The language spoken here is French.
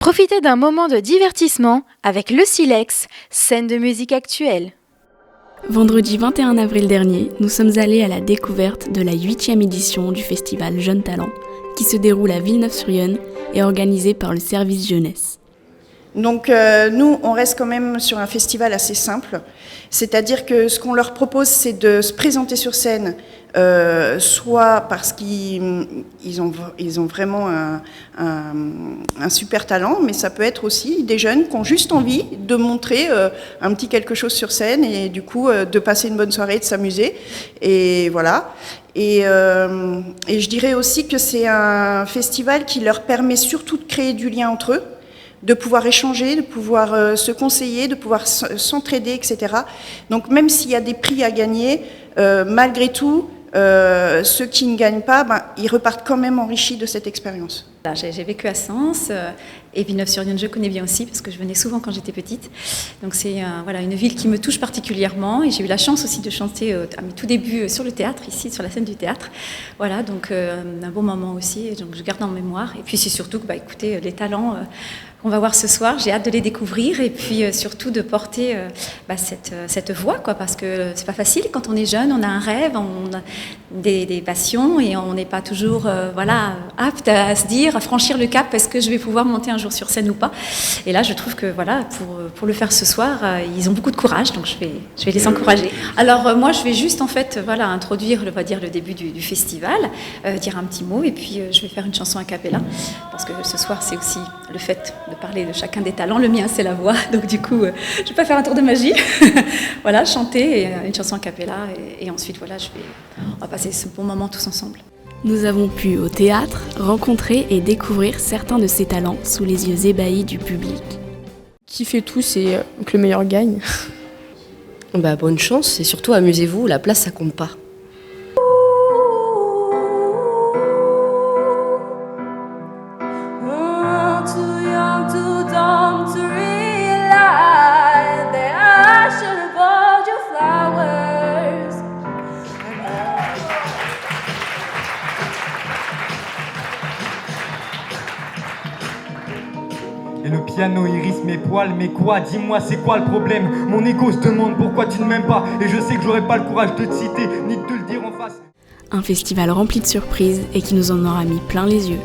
Profitez d'un moment de divertissement avec le Silex, scène de musique actuelle. Vendredi 21 avril dernier, nous sommes allés à la découverte de la 8e édition du festival Jeunes Talents, qui se déroule à Villeneuve-sur-Yonne et organisé par le service jeunesse. Donc nous, on reste quand même sur un festival assez simple, c'est-à-dire que ce qu'on leur propose, c'est de se présenter sur scène, soit parce qu'ils ont vraiment un super talent, mais ça peut être aussi des jeunes qui ont juste envie de montrer un petit quelque chose sur scène et du coup de passer une bonne soirée, de s'amuser, et voilà. Et je dirais aussi que c'est un festival qui leur permet surtout de créer du lien entre eux, de pouvoir échanger, de pouvoir se conseiller, de pouvoir s'entraider, etc. Donc même s'il y a des prix à gagner, malgré tout, ceux qui ne gagnent pas, ils repartent quand même enrichis de cette expérience. J'ai vécu à Sens et Villeneuve-sur-Yonne, je connais bien aussi parce que je venais souvent quand j'étais petite. Donc c'est une ville qui me touche particulièrement et j'ai eu la chance aussi de chanter à mes tout débuts sur le théâtre, ici sur la scène du théâtre. Voilà, donc un bon moment aussi, et donc je garde en mémoire. Et puis c'est surtout que, écoutez, les talents qu'on va voir ce soir, j'ai hâte de les découvrir et puis surtout de porter cette voix, parce que c'est pas facile quand on est jeune, on a un rêve, on a des passions et on n'est pas toujours apte à se dire, à franchir le cap, est-ce que je vais pouvoir monter un jour sur scène ou pas. Et là je trouve que pour le faire ce soir, ils ont beaucoup de courage, donc je vais les encourager. Alors moi je vais juste introduire le début du festival, dire un petit mot et puis je vais faire une chanson a cappella, parce que ce soir c'est aussi le fait de parler de chacun des talents. Le mien c'est la voix, donc du coup je vais pas faire un tour de magie. Voilà, chanter une chanson a cappella et ensuite on va passer ce bon moment tous ensemble. Nous avons pu, au théâtre, rencontrer et découvrir certains de ces talents sous les yeux ébahis du public. Qui fait tout, c'est que le meilleur gagne. Bonne chance et surtout amusez-vous, la place ça compte pas. Et le piano irise mes poils, mais quoi? Dis-moi c'est quoi le problème? Mon ego se demande pourquoi tu ne m'aimes pas. Et je sais que j'aurai pas le courage de te citer, ni de te le dire en face. Un festival rempli de surprises et qui nous en aura mis plein les yeux.